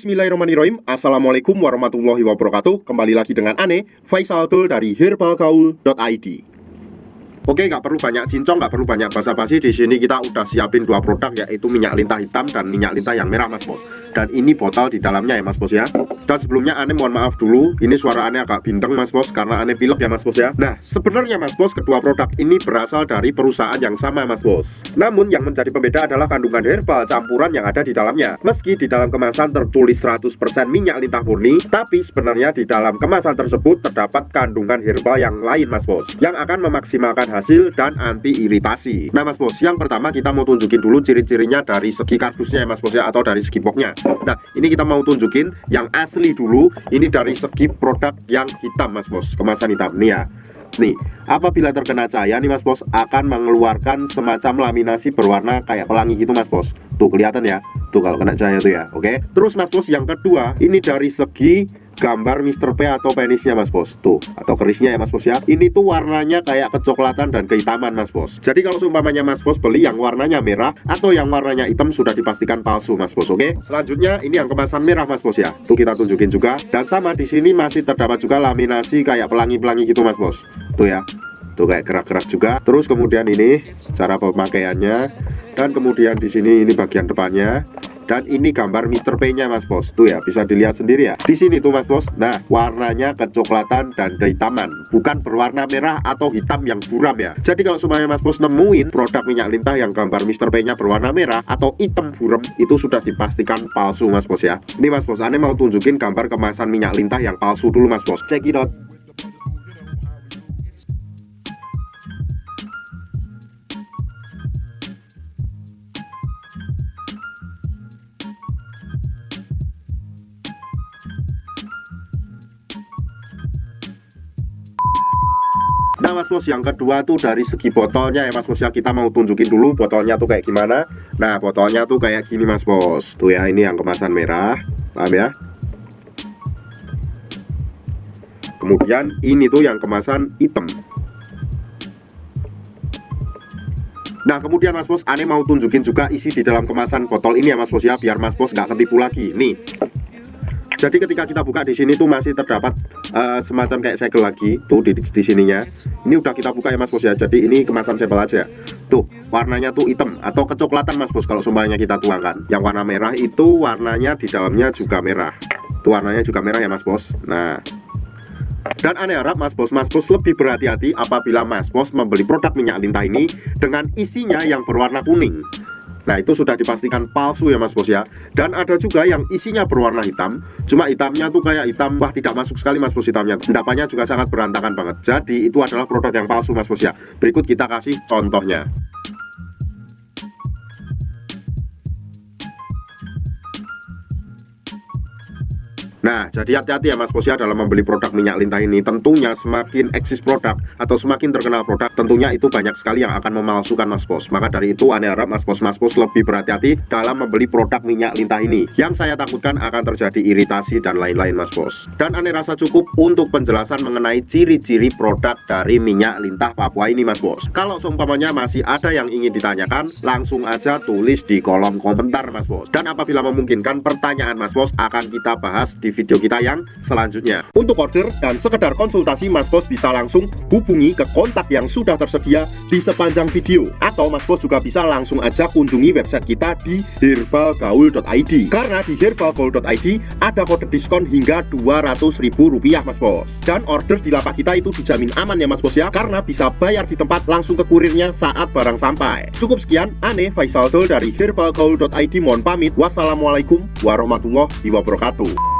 Bismillahirrahmanirrahim. Assalamualaikum warahmatullahi wabarakatuh. Kembali lagi dengan Ane, Faisal Abdul dari herbalgaul.id. Oke, nggak perlu banyak cincong, nggak perlu banyak basa-basi. Di sini kita udah siapin dua produk, yaitu minyak lintah hitam dan minyak lintah yang merah, Mas Bos. Dan ini botol di dalamnya ya, Mas Bos ya. Dan sebelumnya Ane mohon maaf dulu, ini suara Ane agak bindeng, Mas Bos, karena Ane pilek ya, Mas Bos ya. Nah, sebenarnya Mas Bos, kedua produk ini berasal dari perusahaan yang sama, Mas Bos. Namun yang menjadi pembeda adalah kandungan herbal campuran yang ada di dalamnya. Meski di dalam kemasan tertulis 100% minyak lintah murni, tapi sebenarnya di dalam kemasan tersebut terdapat kandungan herbal yang lain, Mas Bos, yang akan memaksimalkan hasil dan anti iritasi. Nah, Mas Bos, yang pertama kita mau tunjukin dulu ciri-cirinya dari segi kardusnya ya, Mas Bos ya, atau dari segi boxnya. Nah, ini kita mau tunjukin yang asli dulu. Ini dari segi produk yang hitam, Mas Bos, kemasan hitam nih ya. Nih, apabila terkena cahaya nih, Mas Bos, akan mengeluarkan semacam laminasi berwarna kayak pelangi gitu, Mas Bos. Tuh kelihatan ya, tuh kalau kena cahaya tuh ya. Oke. Terus Mas Bos, yang kedua, ini dari segi gambar Mr. P atau penisnya, Mas Bos. Tuh, atau kerisnya ya, Mas Bos ya. Ini tuh warnanya kayak kecoklatan dan kehitaman, Mas Bos. Jadi kalau seumpamanya Mas Bos beli yang warnanya merah atau yang warnanya hitam, sudah dipastikan palsu, Mas Bos. Oke. Selanjutnya ini yang kemasan merah, Mas Bos ya. Tuh kita tunjukin juga. Dan sama di sini masih terdapat juga laminasi kayak pelangi-pelangi gitu, Mas Bos. Tuh ya. Tuh kayak gerak-gerak juga. Terus kemudian ini cara pemakaiannya. Dan kemudian di sini ini bagian depannya. Dan ini gambar Mr. P-nya, Mas Bos. Tuh ya, bisa dilihat sendiri ya. Di sini tuh, Mas Bos. Nah, warnanya kecoklatan dan kehitaman, bukan berwarna merah atau hitam yang buram ya. Jadi kalau semuanya Mas Bos nemuin produk minyak lintah yang gambar Mr. P-nya berwarna merah atau hitam buram, itu sudah dipastikan palsu, Mas Bos ya. Ini Mas Bos, Ane mau tunjukin gambar kemasan minyak lintah yang palsu dulu, Mas Bos. Check it out. Nah, Mas Bos, yang kedua tuh dari segi botolnya ya, Mas Bos ya. Kita mau tunjukin dulu botolnya tuh kayak gimana. Nah, botolnya tuh kayak gini, Mas Bos. Tuh ya, ini yang kemasan merah, paham ya. Kemudian ini tuh yang kemasan hitam. Nah, kemudian Mas Bos, Ane mau tunjukin juga isi di dalam kemasan botol ini ya, Mas Bos ya, biar Mas Bos nggak ketipu lagi. Nih. Jadi ketika kita buka di sini tuh masih terdapat semacam kayak segel lagi tuh di sininya. Ini udah kita buka ya, Mas Bos ya. Jadi ini kemasan sampel aja. Tuh warnanya tuh hitam atau kecoklatan, Mas Bos, kalau semuanya kita tuangkan. Yang warna merah itu warnanya di dalamnya juga merah. Tuh warnanya juga merah ya, Mas Bos. Nah, dan Ane harap Mas Bos lebih berhati-hati apabila Mas Bos membeli produk minyak lintah ini dengan isinya yang berwarna kuning. Nah, itu sudah dipastikan palsu ya, Mas Bos ya. Dan ada juga yang isinya berwarna hitam, cuma hitamnya tuh kayak hitam, wah tidak masuk sekali, Mas Bos, hitamnya. Endapannya juga sangat berantakan banget. Jadi itu adalah produk yang palsu, Mas Bos ya. Berikut kita kasih contohnya. Nah, jadi hati-hati ya, Mas Bos ya, dalam membeli produk minyak lintah ini. Tentunya semakin eksis produk atau semakin terkenal produk, tentunya itu banyak sekali yang akan memalsukan, Mas Bos. Maka dari itu Ane harap Mas Bos lebih berhati-hati dalam membeli produk minyak lintah ini. Yang saya takutkan akan terjadi iritasi dan lain-lain, Mas Bos. Dan Ane rasa cukup untuk penjelasan mengenai ciri-ciri produk dari minyak lintah Papua ini, Mas Bos. Kalau seumpamanya masih ada yang ingin ditanyakan, langsung aja tulis di kolom komentar, Mas Bos. Dan apabila memungkinkan, pertanyaan Mas Bos akan kita bahas di video kita yang selanjutnya. Untuk order dan sekedar konsultasi, Mas Bos bisa langsung hubungi ke kontak yang sudah tersedia di sepanjang video. Atau Mas Bos juga bisa langsung aja kunjungi website kita di herbalgaul.id. Karena di herbalgaul.id ada kode diskon hingga Rp200.000, Mas Bos. Dan order di lapak kita itu dijamin aman ya, Mas Bos ya, karena bisa bayar di tempat langsung ke kurirnya saat barang sampai. Cukup sekian, Ane Faisal Abdul dari herbalgaul.id mohon pamit. Wassalamualaikum warahmatullahi wabarakatuh.